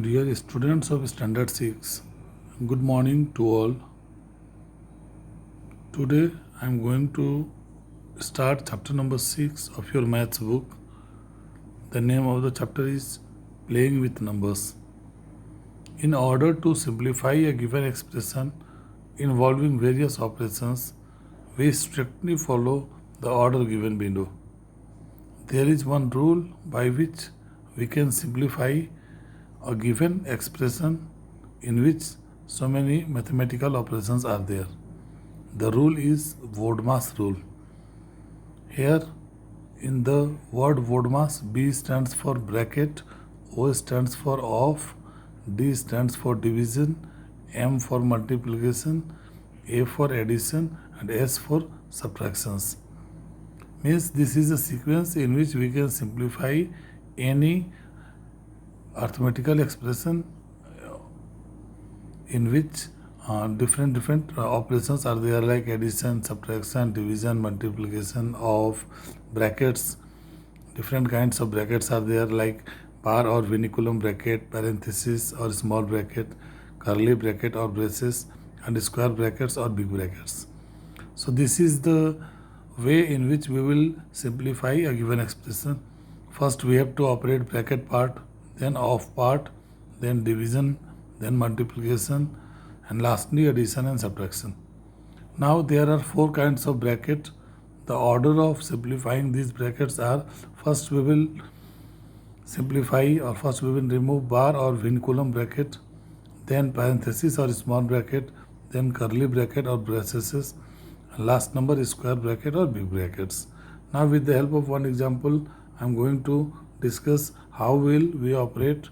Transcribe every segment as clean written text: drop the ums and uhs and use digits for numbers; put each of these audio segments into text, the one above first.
Dear students of Standard 6, good morning to all. Today I am going to start chapter number 6 of your maths book. The name of the chapter is Playing with Numbers. In order to simplify a given expression involving various operations, we strictly follow the order given below. There is one rule by which we can simplify a given expression in which so many mathematical operations are there. The rule is BODMAS rule. Here in the word BODMAS, B stands for bracket, O stands for off, D stands for division, M for multiplication, A for addition and S for subtractions. Means this is a sequence in which we can simplify any arithmetical expression in which different operations are there, like addition, subtraction, division, multiplication, of brackets. Different kinds of brackets are there, like bar or vinculum bracket, parenthesis or small bracket, curly bracket or braces, and square brackets or big brackets. So this is the way in which we will simplify a given expression. First we have to operate bracket part, then off part, then division, then multiplication, and lastly addition and subtraction. Now there are 4 kinds of bracket. The order of simplifying these brackets are: first we will simplify, or first we will remove bar or vinculum bracket, then parenthesis or small bracket, then curly bracket or braces, and last number is square bracket or big brackets. Now with the help of one example, I am going to discuss how will we operate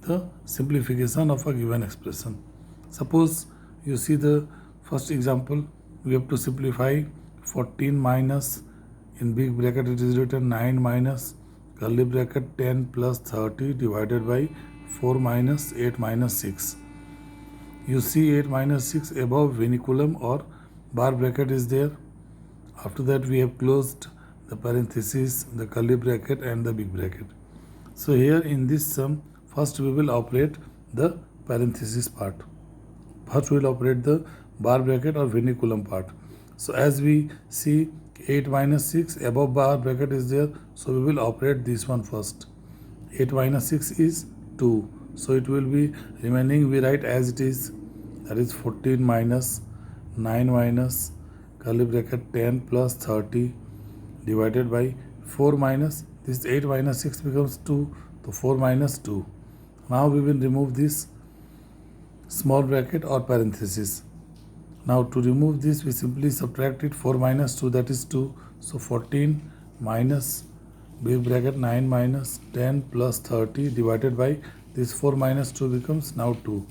the simplification of a given expression. Suppose you see the first example, we have to simplify 14 minus, in big bracket it is written 9 minus, curly bracket 10 plus 30 divided by 4 minus 8 minus 6. You see 8 minus 6 above vinculum or bar bracket is there. After that we have closed the parenthesis, the curly bracket and the big bracket. So here in this sum, first we will operate the parenthesis part. First we will operate the bar bracket or vinculum part. So as we see 8 minus 6 above bar bracket is there, so we will operate this one first. 8 minus 6 is 2. So it will be remaining, we write as it is, that is 14 minus 9 minus curly bracket 10 plus 30 divided by 4 minus, this 8 minus 6 becomes 2, so 4 minus 2. Now we will remove this small bracket or parenthesis. Now to remove this we simply subtract it, 4 minus 2 that is 2. So 14 minus big bracket 9 minus 10 plus 30 divided by this 4 minus 2 becomes now 2.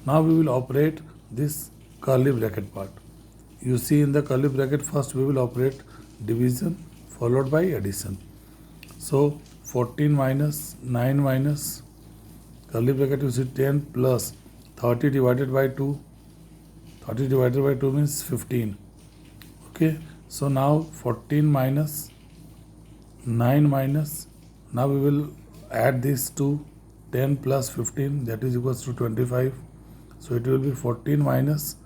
Now we will operate this curly bracket part. You see in the curly bracket first we will operate division followed by addition. So 14 minus 9 minus curly bracket you see 10 plus 30 divided by 2. 30 divided by 2 means 15. Okay, so now 14 minus 9 minus, now we will add this to 10 plus 15, that is equals to 25. So it will be 14 minus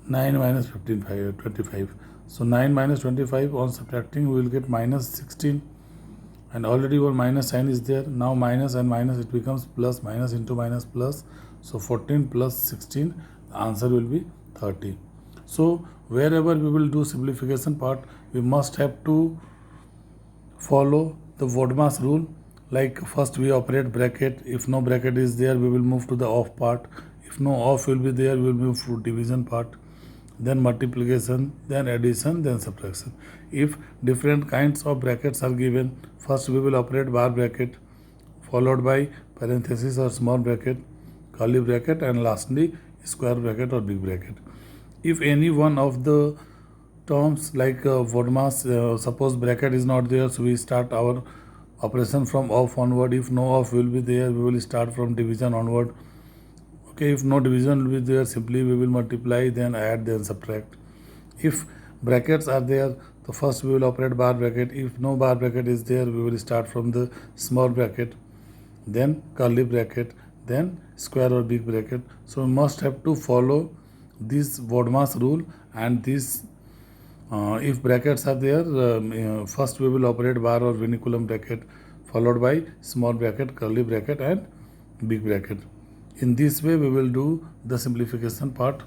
9 minus 15, 25. So 9 minus 25, on subtracting we will get minus 16, and already one minus sign is there. Now minus and minus it becomes plus, minus into minus plus. So 14 plus 16, the answer will be 30. So wherever we will do simplification part, we must have to follow the BODMAS rule. Like first we operate bracket, if no bracket is there we will move to the off part, if no off will be there we will move to division part, then multiplication, then addition, then subtraction. If different kinds of brackets are given, first we will operate bar bracket followed by parenthesis or small bracket, curly bracket, and lastly square bracket or big bracket. If any one of the terms like BODMAS, suppose bracket is not there, so we start our operation from off onward. If no off will be there, we will start from division onward. Okay, if no division will be there, simply we will multiply, then add, then subtract. If brackets are there, so first we will operate bar bracket. If no bar bracket is there, we will start from the small bracket. then curly bracket, then square or big bracket. So we must have to follow this BODMAS rule, and this if brackets are there, first we will operate bar or vinculum bracket, followed by small bracket, curly bracket and big bracket. In this way we will do the simplification part.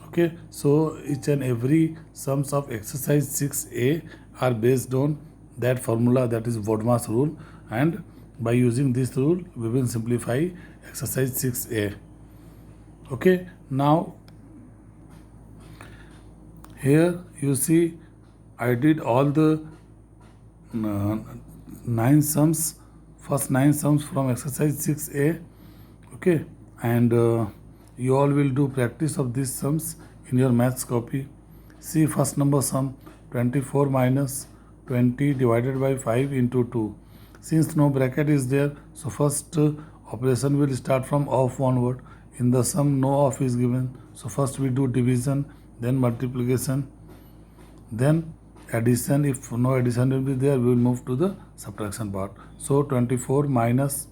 Okay, so each and every sums of exercise 6a are based on that formula, that is BODMAS rule, and by using this rule we will simplify exercise 6a. Okay, now here you see I did all the 9 sums, first 9 sums from exercise 6a. Okay, and you all will do practice of these sums in your maths copy. See first number sum, 24 minus 20 divided by 5 into 2. Since no bracket is there, so first operation will start from off onward. In the sum no off is given, so first we do division, then multiplication, then addition. If no addition will be there, we will move to the subtraction part. So 24 minus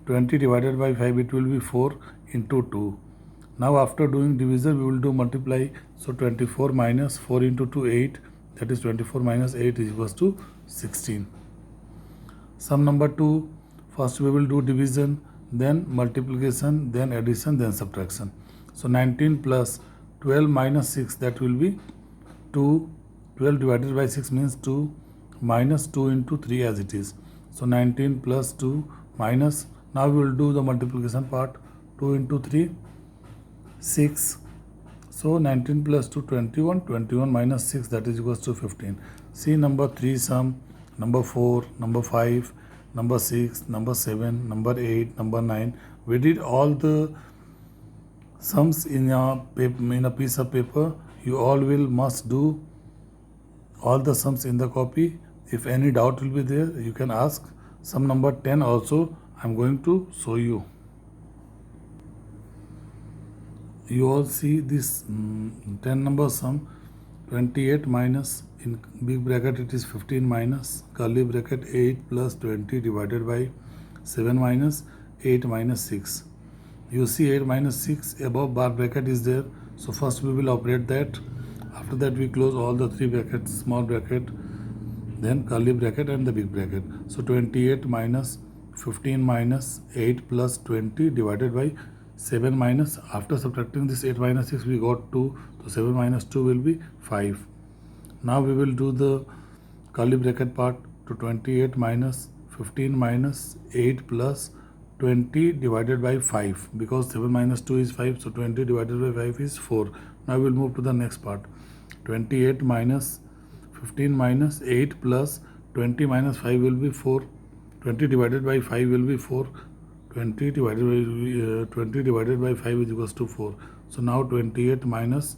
20 divided by 5, it will be 4 into 2. Now after doing division, we will do multiply. So 24 minus 4 into 2, 8. That is 24 minus 8 is equals to 16. Sum number 2, first we will do division, then multiplication, then addition, then subtraction. So 19 plus 12 minus 6, that will be 2. 12 divided by 6 means 2, minus 2 into 3 as it is. So 19 plus 2 minus, now we will do the multiplication part, 2 into 3, 6. So 19 plus 2, 21, 21 minus 6, that is equals to 15. See number 3 sum, number 4, number 5, number 6, number 7, number 8, number 9. We did all the sums in a piece of paper. You all must do all the sums in the copy. If any doubt will be there, you can ask. Sum number 10 also I am going to show you. You all see this 10 number sum, 28 minus, in big bracket it is 15 minus, curly bracket 8 plus 20 divided by 7 minus 8 minus 6. You see 8 minus 6 above bar bracket is there. So first we will operate that. After that we close all the 3 brackets, small bracket, then curly bracket and the big bracket. So 28 minus 15 minus 8 plus 20 divided by 7 minus, after subtracting this 8 minus 6 we got 2, so 7 minus 2 will be 5. Now we will do the curly bracket part. To 28 minus 15 minus 8 plus 20 divided by 5, because 7 minus 2 is 5, so 20 divided by 5 is 4. Now we will move to the next part. 28 minus 15 minus 8 plus 20 minus 5 will be 4. 20 divided by 5 will be 4. 20 divided by 5 is equals to 4. So now 28 minus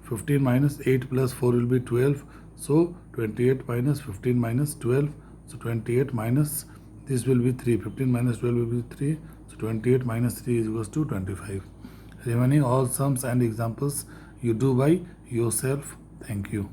15 minus 8 plus 4 will be 12. So 28 minus 15 minus 12. So 28 minus this will be 3. 15 minus 12 will be 3. So 28 minus 3 is equals to 25. Remaining all sums and examples you do by yourself. Thank you.